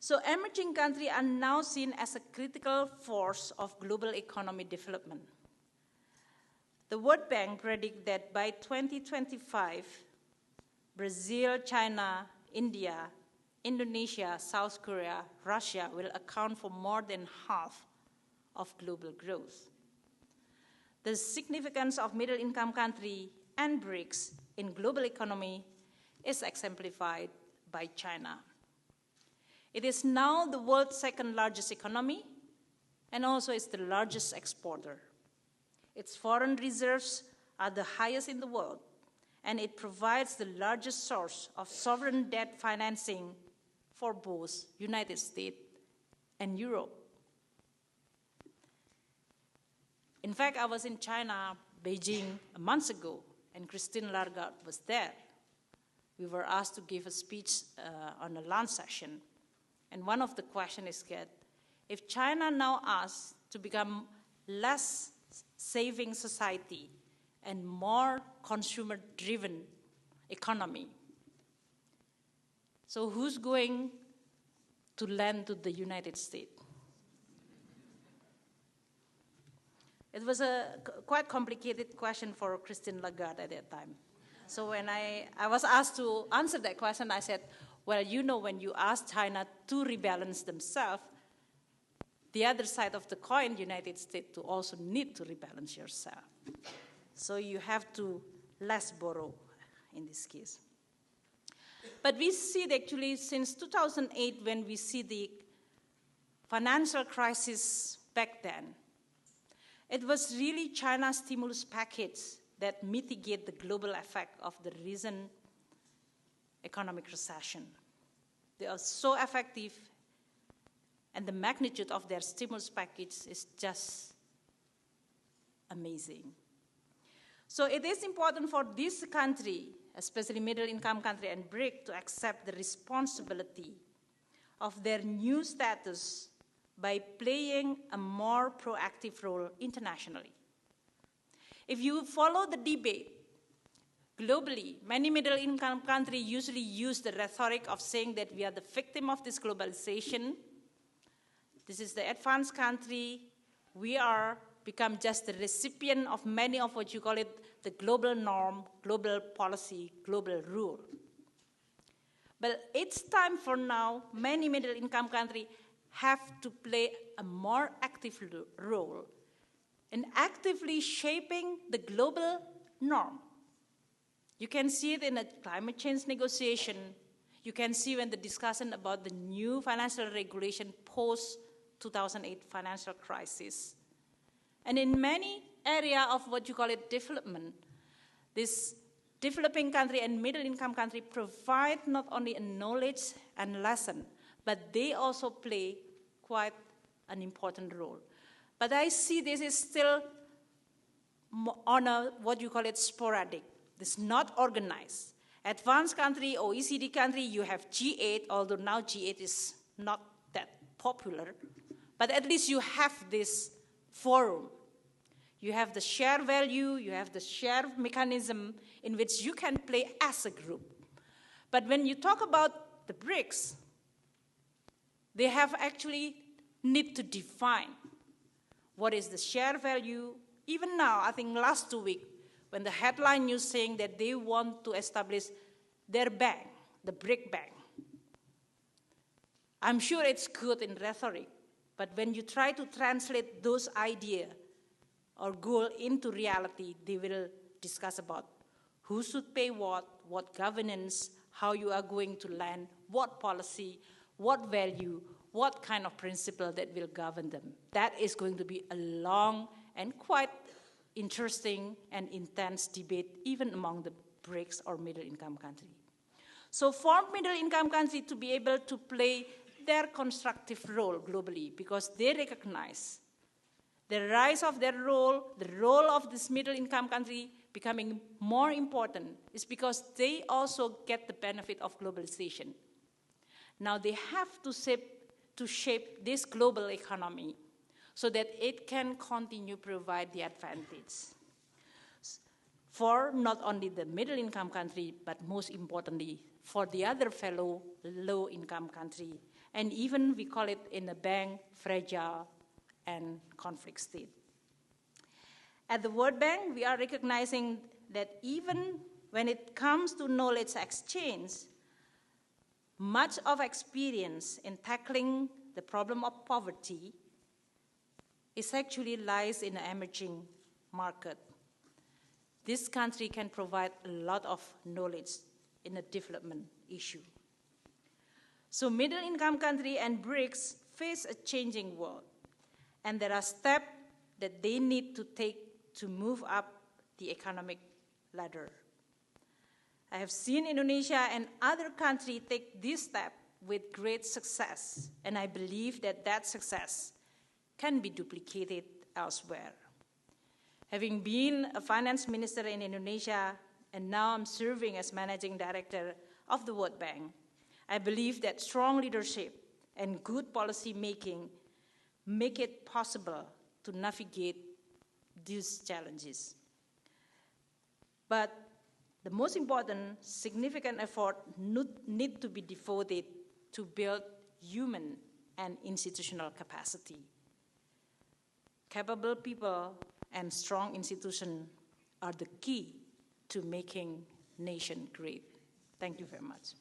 So emerging countries are now seen as a critical force of global economic development. The World Bank predicts that by 2025, Brazil, China, India, Indonesia, South Korea, Russia will account for more than half of global growth. The significance of middle-income countries and BRICS in global economy is exemplified by China. It is now the world's second largest economy and also is the largest exporter. Its foreign reserves are the highest in the world, and it provides the largest source of sovereign debt financing for both United States and Europe. In fact, I was in China, Beijing, a month ago, and Christine Lagarde was there. We were asked to give a speech on a lunch session. And one of the questions is that if China now asks to become less saving society and more consumer-driven economy, so who's going to lend to the United States? It was a quite complicated question for Christine Lagarde at that time. So when I was asked to answer that question, I said, well, you know, when you ask China to rebalance themselves, the other side of the coin, United States, to also need to rebalance yourself. So you have to less borrow in this case. But we see it actually since 2008 when we see the financial crisis back then. It was really China's stimulus package that mitigate the global effect of the recent economic recession. They are so effective, and the magnitude of their stimulus package is just amazing. So it is important for this country, especially middle-income country and BRIC, to accept the responsibility of their new status by playing a more proactive role internationally. If you follow the debate, globally, many middle-income countries usually use the rhetoric of saying that we are the victim of this globalization. This is the advanced country. We are become just the recipient of many of what you call it the global norm, global policy, global rule. But it's time for now, many middle-income countries have to play a more active role in actively shaping the global norm. You can see it in a climate change negotiation. You can see when the discussion about the new financial regulation post-2008 financial crisis. And in many areas of what you call it development, this developing country and middle-income country provide not only a knowledge and lesson, but they also play quite an important role. But I see this is still on a, what you call it, sporadic. This is not organized. Advanced country, OECD country, you have G8, although now G8 is not that popular. But at least you have this forum. You have the share value, you have the share mechanism in which you can play as a group. But when you talk about the BRICS, they have actually need to define what is the share value. Even now, I think last 2 weeks, when the headline news saying that they want to establish their bank, the BRIC Bank. I'm sure it's good in rhetoric, but when you try to translate those ideas or goal into reality, they will discuss about who should pay what governance, how you are going to lend, what policy, what value, what kind of principle that will govern them. That is going to be a long and quite interesting and intense debate even among the BRICS or middle-income countries. So for middle-income countries to be able to play their constructive role globally, because they recognize the rise of their role, the role of this middle-income country becoming more important, is because they also get the benefit of globalization. Now they have to shape this global economy so that it can continue to provide the advantage for not only the middle-income country, but most importantly, for the other fellow low-income country and even we call it in the bank fragile and conflict state. At the World Bank, we are recognizing that even when it comes to knowledge exchange, much of experience in tackling the problem of poverty is actually lies in the emerging market. This country can provide a lot of knowledge in a development issue. So middle-income country and BRICS face a changing world, and there are steps that they need to take to move up the economic ladder. I have seen Indonesia and other countries take this step with great success, and I believe that that success can be duplicated elsewhere. Having been a finance minister in Indonesia, and now I'm serving as managing director of the World Bank, I believe that strong leadership and good policy making make it possible to navigate these challenges. But the most important, significant effort need to be devoted to build human and institutional capacity. Capable people and strong institutions are the key to making nation great. Thank you very much.